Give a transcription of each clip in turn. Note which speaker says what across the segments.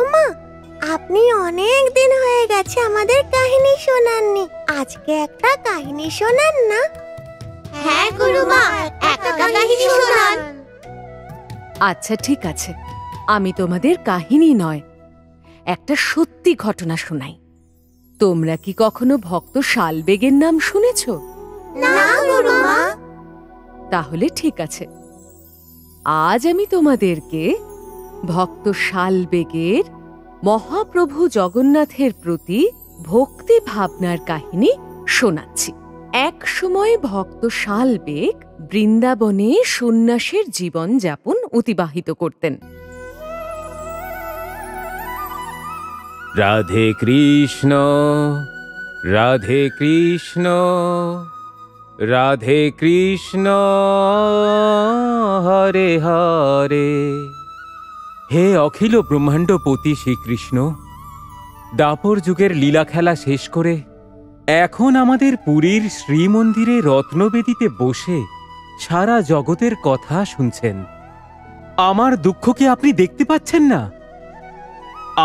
Speaker 1: গুরুমা, আপনি অনেক দিন হয়ে গেছে আমাদের কাহিনী শোনাননি। আজকে একটা কাহিনী শোনান না।
Speaker 2: হ্যাঁ গুরুমা, একটা কাহিনী শোনান।
Speaker 3: আচ্ছা ঠিক আছে, আমি তোমাদের কাহিনী নয়, একটা সত্যি ঘটনা শোনাই। তোমরা কি কখনো ভক্ত শালবেগের নাম শুনেছ?
Speaker 2: না গুরুমা।
Speaker 3: তাহলে ঠিক আছে, আজ আমি তোমাদেরকে ভক্ত শালবেগের মহাপ্রভু জগন্নাথের প্রতি ভক্তি ভাবনার কাহিনী শোনাচ্ছি। এক সময় ভক্ত শালবেগ বৃন্দাবনে সন্ন্যাসের জীবন যাপন অতিবাহিত করতেন।
Speaker 4: রাধে কৃষ্ণ, রাধে কৃষ্ণ, রাধে কৃষ্ণ, হরে হরে। হে অখিল ব্রহ্মাণ্ডপতি শ্রীকৃষ্ণ, দাপর যুগের লীলা খেলা শেষ করে এখন আমাদের পুরীর শ্রীমন্দিরে রত্নবেদিতে বসে সারা জগতের কথা শুনছেন। আমার দুঃখ কি আপনি দেখতে পাচ্ছেন না?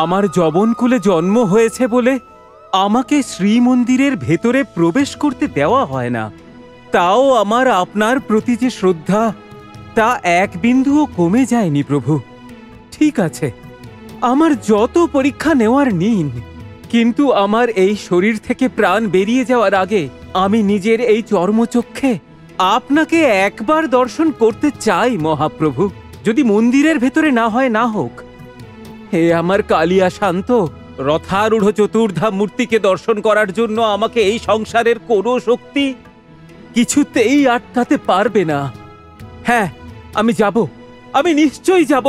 Speaker 4: আমার যবনকুলে জন্ম হয়েছে বলে আমাকে শ্রীমন্দিরের ভেতরে প্রবেশ করতে দেওয়া হয় না। তাও আমার আপনার প্রতি যে শ্রদ্ধা, তা এক বিন্দুও কমে যায়নি প্রভু। ঠিক আছে, আমার যত পরীক্ষা নেওয়ার নিন, কিন্তু আমার এই শরীর থেকে প্রাণ বেরিয়ে যাওয়ার আগে আমি নিজের এই চর্মচক্ষে আপনাকে একবার দর্শন করতে চাই মহাপ্রভু। যদি মন্দিরের ভেতরে না হয় না হোক। হে আমার কালিয়া শান্ত, রথারূঢ় চতুর্ধা মূর্তিকে দর্শন করার জন্য আমাকে এই সংসারের কোনো শক্তি কিছুতেই আটকাতে পারবে না। হ্যাঁ, আমি যাব, আমি নিশ্চয়ই যাব।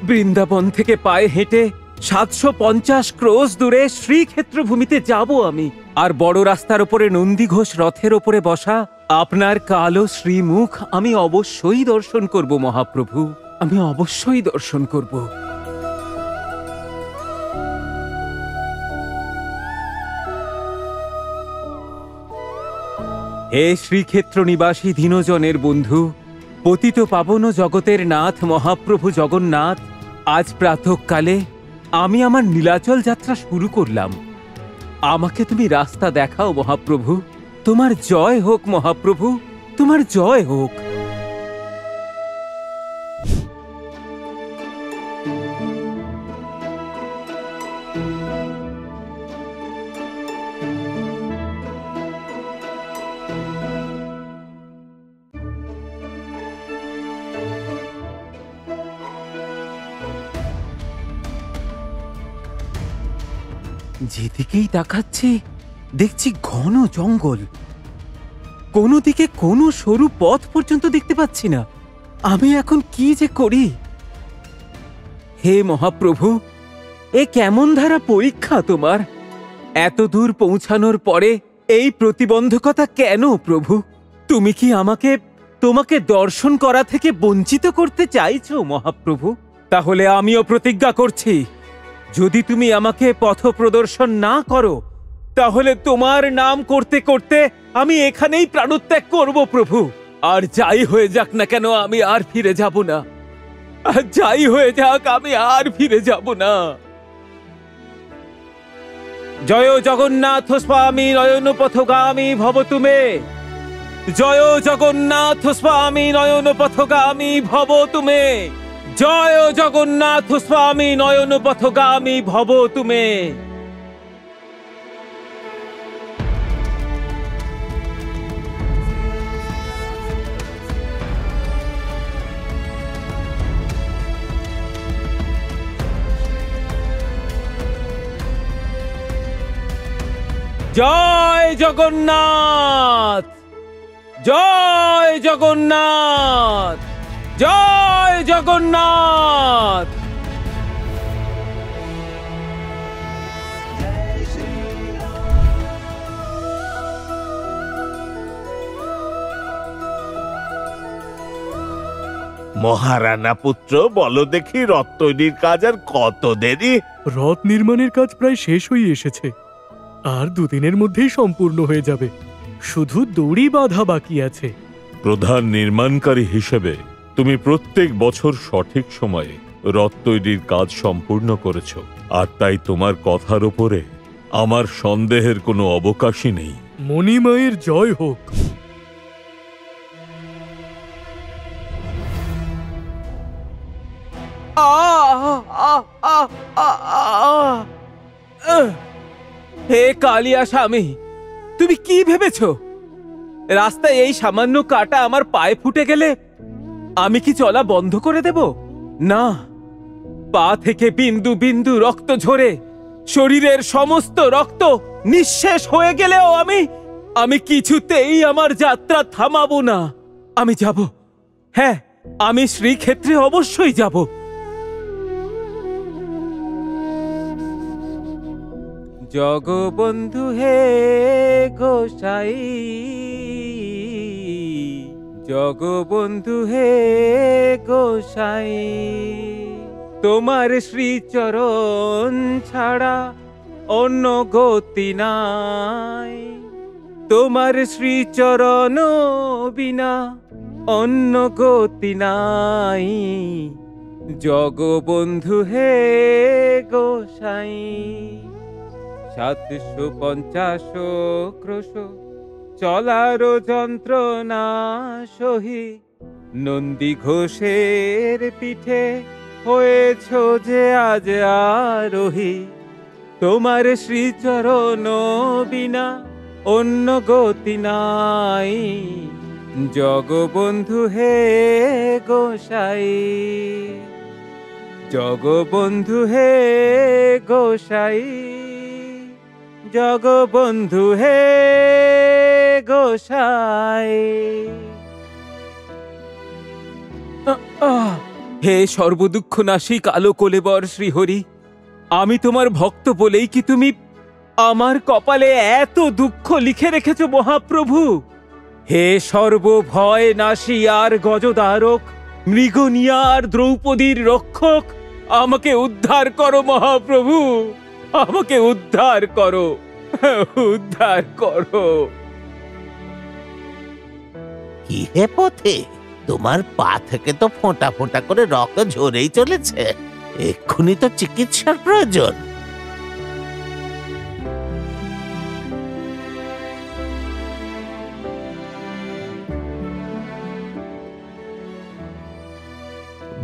Speaker 4: বৃন্দাবন থেকে পায়ে হেঁটে 750 ক্রোশ দূরে শ্রীক্ষেত্র ভূমিতে যাব আমি। আর বড় রাস্তার ওপরে নন্দীঘোষ রথের ওপরে বসা আপনার কালো শ্রীমুখ আমি অবশ্যই দর্শন করব মহাপ্রভু, আমি অবশ্যই দর্শন করব। হে শ্রীক্ষেত্র নিবাসী দীনজনের বন্ধু, পতিত পাবন জগতের নাথ মহাপ্রভু জগন্নাথ, আজ প্রাতঃকালে আমি আমার নীলাচল যাত্রা শুরু করলাম। আমাকে তুমি রাস্তা দেখাও মহাপ্রভু। তোমার জয় হোক মহাপ্রভু, তোমার জয় হোক। যেদিকেই তাকাচ্ছি দেখছি ঘন জঙ্গল, কোনো দিকে কোনো সরু পথ পর্যন্ত দেখতে পাচ্ছি না। আমি এখন কি যে করি? হে মহাপ্রভু, এ কেমন ধারা পরীক্ষা তোমার? এত দূর পৌঁছানোর পরে এই প্রতিবন্ধকতা কেন প্রভু? তুমি কি আমাকে তোমাকে দর্শন করা থেকে বঞ্চিত করতে চাইছো মহাপ্রভু? তাহলে আমিও প্রতিজ্ঞা করছি, যদি তুমি আমাকে পথ প্রদর্শন না করো, তাহলে তোমার নাম করতে করতে আমি এখানেই প্রাণত্যাগ করব প্রভু। আর যাই হয়ে যাক না কেন, আমি আর ফিরে যাব না। আর যাই হয়ে যাক, আমি আর ফিরে যাব না। জয় জগন্নাথ স্বামী নয়ন পথগামী ভব তুমে, জয় জগন্নাথ স্বামী নয়ন পথগামী ভব তুমে, জয় জগন্নাথ স্বামী নয়ন পথগামী ভব তুমে। জয় জগন্নাথ, জয় জগন্নাথ, জয় জগন্নাথ।
Speaker 5: মহারানা পুত্র, বলো দেখি, রথ তৈরির কাজ আর কত দেরি?
Speaker 6: রথ নির্মাণের কাজ প্রায় শেষ হয়ে এসেছে, আর 2 দিনের মধ্যেই সম্পূর্ণ হয়ে যাবে। শুধু দড়ি বাঁধা বাকি আছে।
Speaker 5: প্রধান নির্মাণকারী হিসেবে তুমি প্রত্যেক বছর সঠিক সময়ে রথ তৈরির কাজ সম্পূর্ণ করেছ, আর তাই তোমার কথার উপরে আমার সন্দেহের কোনো অবকাশই নেই।
Speaker 6: মণিমায়ের জয় হোক।
Speaker 4: হে কালিয়া স্বামী, তুমি কি ভেবেছ রাস্তায় এই সামান্য কাটা আমার পায়ে ফুটে গেলে আমি কি চলা বন্ধ করে দেব? না, পা থেকে বিন্দু বিন্দু রক্ত ঝরে শরীরের সমস্ত রক্ত নিঃশেষ হয়ে গেলেও আমি কিছুতেই আমার যাত্রা থামাবো না। আমি যাব, হ্যাঁ, আমি শ্রীক্ষেত্রে অবশ্যই যাব। জগবন্ধু হে গোসাই, জগবন্ধু হে গোসাই, তোমার শ্রীচরণ ছাড়া অন্য গতি নাই, তোমার শ্রীচরণ বিনা অন্য গতি নাই। জগবন্ধু হে গোসাই, 750 ক্রোশ চলার যন্ত্রণা সহি, নন্দী ঘোষের পিঠে হয়েছ যে আজ আরোহী, তোমার শ্রীচরণ বিনা অন্য গতি নাই। জগবন্ধু হে গোসাই, জগবন্ধু হে গোসাই, জগবন্ধু হে গোসাই। হে সর্বদুঃখনাশী কালো কলেবর শ্রীহরি, আমি তোমার ভক্ত বলেই কি তুমি আমার কপালে এত দুঃখ লিখে রেখেছ মহাপ্রভু? হে সর্বভয় নাশী আর গজদারক, মৃগনিয়া আর দ্রৌপদীর রক্ষক, আমাকে উদ্ধার করো মহাপ্রভু, আমাকে উদ্ধার করো, উদ্ধার করো।
Speaker 5: কি হে পথে, তোমার পা থেকে তো ফোঁটা ফোঁটা করে রক্ত ঝরেই চলেছে, এক্ষুনি তো চিকিৎসার প্রয়োজন।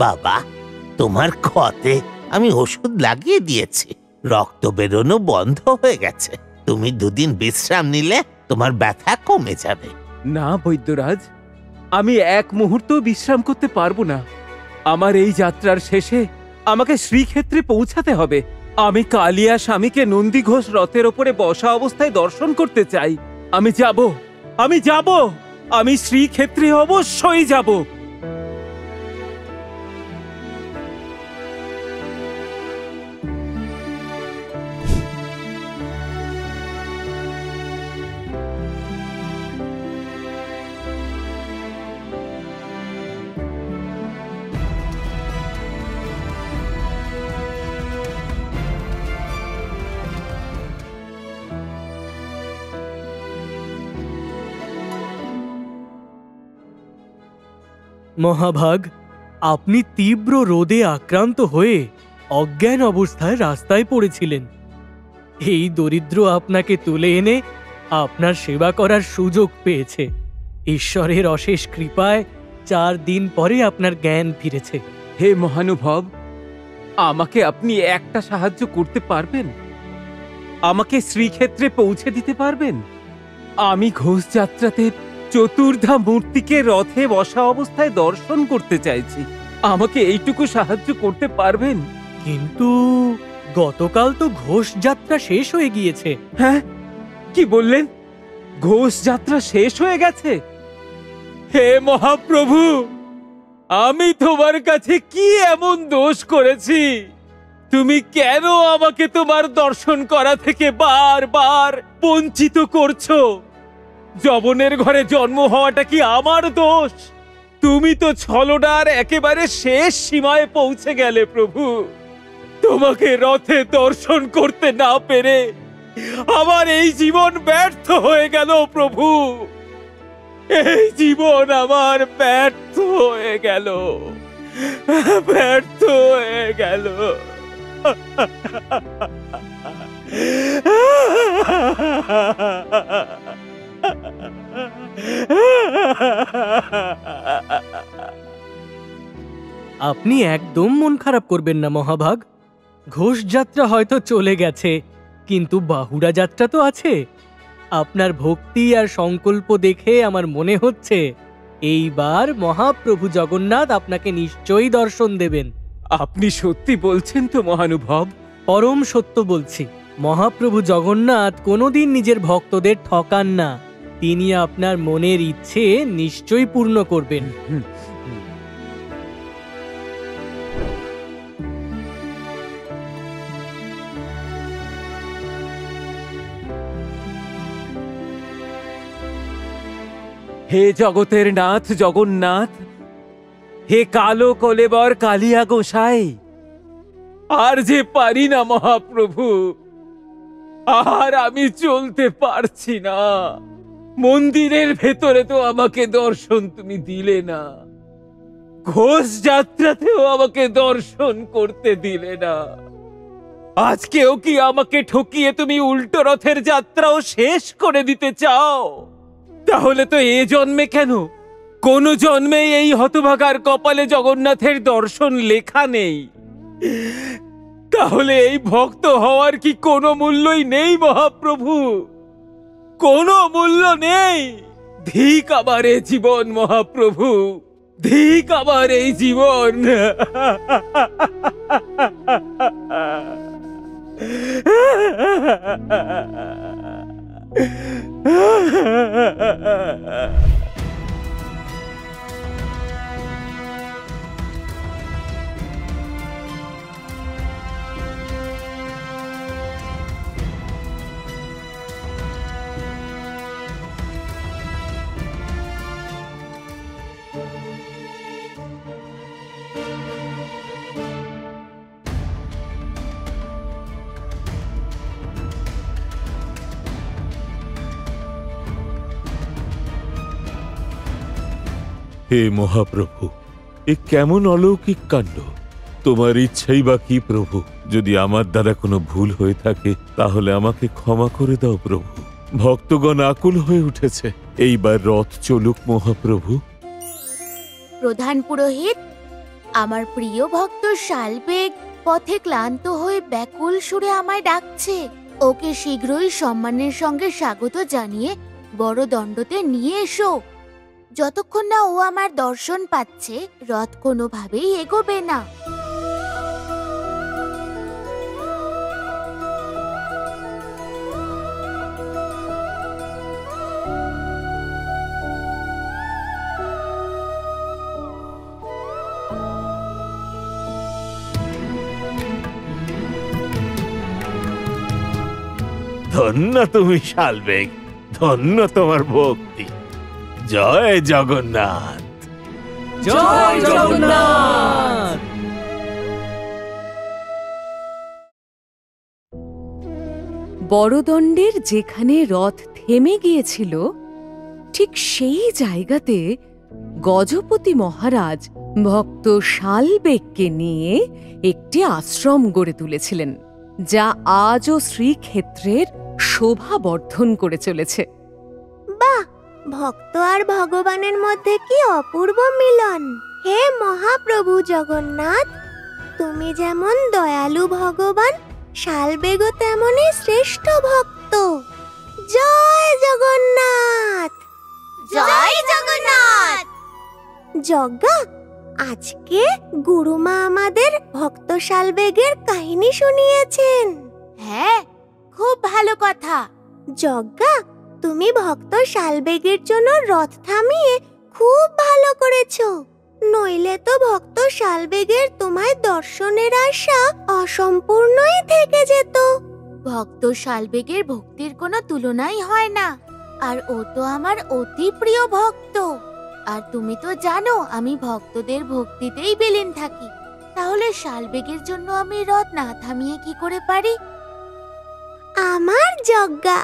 Speaker 5: বাবা, তোমার ক্ষতে আমি ওষুধ লাগিয়ে দিয়েছি, রক্ত বেরোনো বন্ধ হয়ে গেছে। তুমি 2 দিন বিশ্রাম নিলে তোমার ব্যথা কমে যাবে।
Speaker 4: না বৈদ্যরাজ, আমি এক মুহূর্ত বিশ্রাম করতে পারবো না। আমার এই যাত্রার শেষে আমাকে শ্রীক্ষেত্রে পৌঁছাতে হবে। আমি কালিয়া স্বামীকে নন্দী ঘোষ রথের ওপরে বসা অবস্থায় দর্শন করতে চাই। আমি যাব, আমি যাব, আমি শ্রীক্ষেত্রে অবশ্যই যাব।
Speaker 6: মহাভাগ, আপনি তীব্র রোদে আক্রান্ত হয়ে অজ্ঞান অবস্থায় রাস্তায় পড়েছিলেন। এই দরিদ্র আপনাকে তুলে এনে আপনার সেবা করার সুযোগ পেয়েছে। ঈশ্বরের অশেষ কৃপায় 4 দিন পরে আপনার জ্ঞান ফিরেছে।
Speaker 4: হে মহানুভব, আমাকে আপনি একটা সাহায্য করতে পারবেন? আমাকে শ্রীক্ষেত্রে পৌঁছে দিতে পারবেন? আমি ঘোষ যাত্রাতে চতুর্ধা মূর্তিকে রথে বসা অবস্থায় দর্শন করতে চাইছি। আমাকে এইটুকু সাহায্য করতে পারবেন?
Speaker 6: কিন্তু গতকাল তো ঘোষ যাত্রা শেষ হয়ে গিয়েছে।
Speaker 4: হ্যাঁ, কি বললেন? ঘোষ যাত্রা শেষ হয়ে গেছে? হে মহাপ্রভু, আমি তোমার কাছে কি এমন দোষ করেছি? তুমি কেন আমাকে তোমার দর্শন করা থেকে বারবার বঞ্চিত করছো? যবনের ঘরে জন্ম হওয়াটা কি আমার দোষ? তুমি তো ছলনার একেবারে শেষ সীমায় পৌঁছে গেলে প্রভু। তোমাকে রথে দর্শন করতে না পেরে আমার এই জীবন ব্যর্থ হয়ে গেল প্রভু। এই জীবন আমার ব্যর্থ হয়ে গেল। ব্যর্থ হয়ে গেল।
Speaker 6: আপনি একদম মন খারাপ করবেন না মহাভাগ। ঘোষ যাত্রা হয়তো চলে গেছে, কিন্তু বাহুড়া যাত্রা তো আছে। আপনার ভক্তি আর সংকল্প দেখে আমার মনে হচ্ছে এইবার মহাপ্রভু জগন্নাথ আপনাকে নিশ্চয়ই দর্শন দেবেন।
Speaker 4: আপনি সত্যি বলছেন তো মহানুভব?
Speaker 6: পরম সত্য বলছি। মহাপ্রভু জগন্নাথ কোনোদিন নিজের ভক্তদের ঠকান না। তিনি আপনার মনের ইচ্ছে নিশ্চয়ই পূর্ণ করবেন।
Speaker 4: হে জগতের নাথ জগন্নাথ, হে কালো কলেবর কালিয়া গোসাই, আর যে পারি না মহাপ্রভু, আর আমি চলতে পারছি না। মন্দিরের ভেতরে তো আমাকে দর্শন তুমি দিলে না, ঘোষ যাত্রাতেও আমাকে দর্শন করতে দিলে না, আজকেও কি আমাকে ঠকিয়ে তুমি উল্টো রথের যাত্রাও শেষ করে দিতে চাও? তাহলে তো এ জন্মে কেন, কোন জন্মে এই হতভাগার কপালে জগন্নাথের দর্শন লেখা নেই। তাহলে এই ভক্ত হওয়ার কি কোনো মূল্যই নেই মহাপ্রভু? কোনো মূল্য নেই? ধিক আমার এই জীবন মহাপ্রভু, ধিক আমার এই জীবন।
Speaker 7: হে মহাপ্রভু, এ কেমন অলৌকিক কাণ্ড! তোমার ইচ্ছাই বা কি প্রভু? যদি আমার দ্বারা কোনো ভুল হয়ে থাকে তাহলে আমাকে ক্ষমা করে দাও প্রভু। ভক্তগণ আকুল হয়ে উঠেছে, এইবার রথ চলুক মহাপ্রভু।
Speaker 2: প্রধান পুরোহিত, আমার প্রিয় ভক্ত শালবেগ পথে ক্লান্ত হয়ে ব্যাকুল সুরে আমায় ডাকছে। ওকে শীঘ্রই সম্মানের সঙ্গে স্বাগত জানিয়ে বড় দণ্ডতে নিয়ে এসো। যতক্ষণ না ও আমার দর্শন পাচ্ছে, রথ কোনোভাবেই এগোবে না।
Speaker 5: ধন্য তুমি শালবেগ, ধন্য তোমার ভক্তি। জয় জগন্নাথ,
Speaker 6: জয় জগন্নাথ।
Speaker 3: বড়দণ্ডের যেখানে রথ থেমে গিয়েছিল ঠিক সেই জায়গাতে গজপতি মহারাজ ভক্ত শালবেগকে নিয়ে একটি আশ্রম গড়ে তুলেছিলেন, যা আজও শ্রীক্ষেত্রের শোভা বর্ধন করে চলেছে।
Speaker 1: বাহ, ভক্ত আর ভগবানের মধ্যে কি অপূর্ব মিলন! হে মহাপ্রভু জগন্নাথ, তুমি যেমন দয়ালু ভগবান, শালবেগও তেমনই শ্রেষ্ঠ ভক্ত। জয় জগন্নাথ,
Speaker 2: জয় জগন্নাথ।
Speaker 1: যজ্ঞা, আজকে গুরুমা আমাদের ভক্ত শালবেগের কাহিনী শুনিয়েছেন।
Speaker 2: হ্যাঁ, খুব ভালো কথা।
Speaker 1: যজ্ঞা, তুমি ভক্ত শালবেগের জন্য রথ থামিয়ে খুব ভালো করেছো, নইলে তো ভক্ত শালবেগের তোমায় দর্শনের আশা অসম্পূর্ণই থেকে যেত।
Speaker 2: ভক্ত শালবেগের ভক্তির কোনো তুলনাই হয় না, আর ও তো আমার অতি প্রিয় ভক্ত। আর তুমি তো জানো আমি ভক্তদের ভক্তিতেই বিলীন থাকি। তাহলে শালবেগের জন্য আমি রথ না থামিয়ে কি করে পারি?
Speaker 1: আমার যজ্ঞা